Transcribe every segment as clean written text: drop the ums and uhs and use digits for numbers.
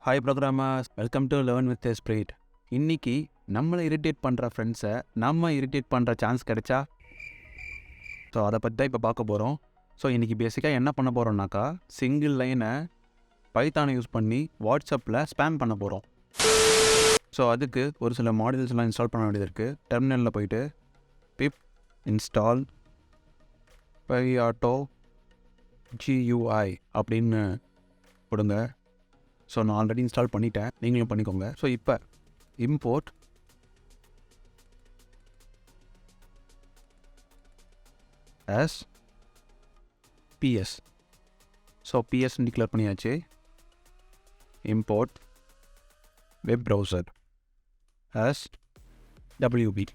Hi programmers, welcome to learn with Esprit. இன்னைக்கு நம்மளை irritate பண்ணுற ஃப்ரெண்ட்ஸை நம்ம இரிட்டேட் பண்ணுற சான்ஸ் கிடைச்சா ஸோ அதை பற்றி தான் இப்போ பார்க்க போகிறோம். ஸோ இன்றைக்கி பேசிக்காக என்ன பண்ண போகிறோம்னாக்கா, சிங்கிள் லைனை பைத்தானை யூஸ் பண்ணி வாட்ஸ்அப்பில் ஸ்பேம் பண்ண போகிறோம். ஸோ அதுக்கு ஒரு சில மாடியூல்ஸ்லாம் இன்ஸ்டால் பண்ண வேண்டியது இருக்குது. டெர்மினலில் போயிட்டு பிப் இன்ஸ்டால் பைஆட்டோ GUI அப்படின்னு கொடுங்க. ஸோ நான் ஆல்ரெடி இன்ஸ்டால் பண்ணிட்டேன், நீங்களும் பண்ணிக்கோங்க. ஸோ இப்போ இம்போர்ட் as PS. ஸோ பிஎஸ்ன்னு டிக்ளேர் பண்ணியாச்சு. Import web browser as WB.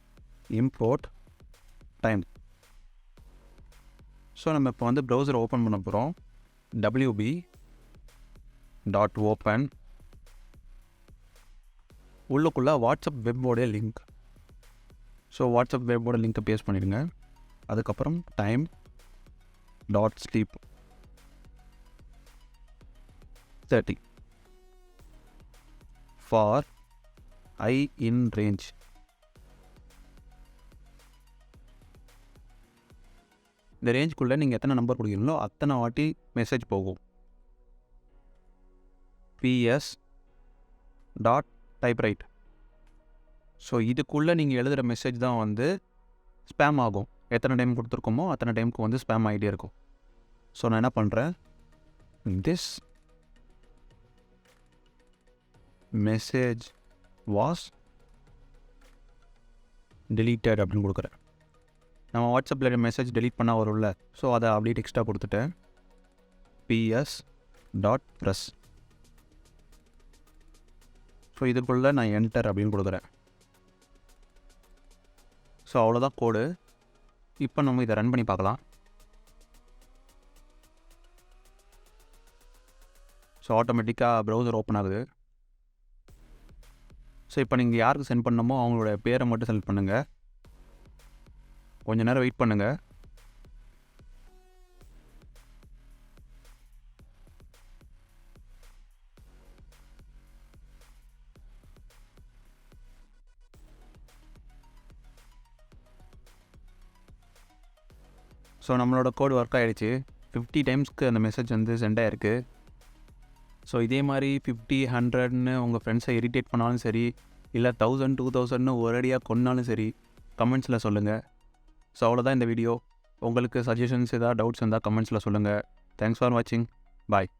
Import time. So நம்ம இப்போ வந்து ப்ரௌசர் ஓப்பன் பண்ண போகிறோம். WB டாட் ஓப்பன், உள்ளுக்குள்ளே வாட்ஸ்அப் வெப்போடைய லிங்க். ஸோ வாட்ஸ்அப் வெப்போட லிங்க்கை பேஸ்ட் பண்ணிடுங்க. அதுக்கப்புறம் time dot sleep 30 for i in range. இந்த ரேஞ்சுக்குள்ளே நீங்கள் எத்தனை நம்பர் கொடுக்குறீங்களோ அத்தனை வாட்டி மெசேஜ் போகும். PS dot typewrite. ஸோ இதுக்குள்ளே நீங்கள் எழுதுகிற மெசேஜ் தான் வந்து ஸ்பேம் ஆகும். எத்தனை டைம் கொடுத்துருக்கோமோ அத்தனை டைமுக்கு வந்து ஸ்பேம் ஆகிட்டே இருக்கும். ஸோ நான் என்ன பண்ணுறேன், திஸ் மெசேஜ் வாஸ் டெலீட்டட் அப்படின்னு கொடுக்குறேன். நம்ம வாட்ஸ்அப்பில் மெசேஜ் டெலீட் பண்ணால் வரும்ல, ஸோ அதை அப்படியே டெக்ஸ்ட்டாக கொடுத்துட்டேன். PS dot press. ஸோ இதுக்குள்ளே நான் என்டர் அப்படின்னு கொடுக்குறேன். ஸோ அவ்வளோதான் கோடு. இப்போ நம்ம இதை ரன் பண்ணி பார்க்கலாம். ஸோ ஆட்டோமேட்டிக்காக ப்ரௌசர் ஓப்பன் ஆகுது. ஸோ இப்போ நீங்கள் யாருக்கு சென்ட் பண்ணணுமோ அவங்களோட பேரை மட்டும் செலக்ட் பண்ணுங்கள். கொஞ்சம் நேரம் வெயிட் பண்ணுங்கள். ஸோ நம்மளோட கோடு ஒர்க் ஆகிடுச்சு. 50 டைம்ஸ்க்கு அந்த மெசேஜ் வந்து சென்ட் ஆகிருக்கு. ஸோ இதே மாதிரி 50, 100ன்னு உங்கள் ஃப்ரெண்ட்ஸை இரிட்டேட் பண்ணாலும் சரி, இல்லை 1000, 2000ன்னு ஒரேடியாக கொன்னாலும் சரி, கமெண்ட்ஸில் சொல்லுங்கள். ஸோ அவ்வளோதான் இந்த வீடியோ. உங்களுக்கு சஜஷன்ஸ் ஏதாவது டவுட்ஸ் இருந்தால் கமெண்ட்ஸில் சொல்லுங்கள். தேங்க்ஸ் ஃபார் வாட்சிங். பாய்.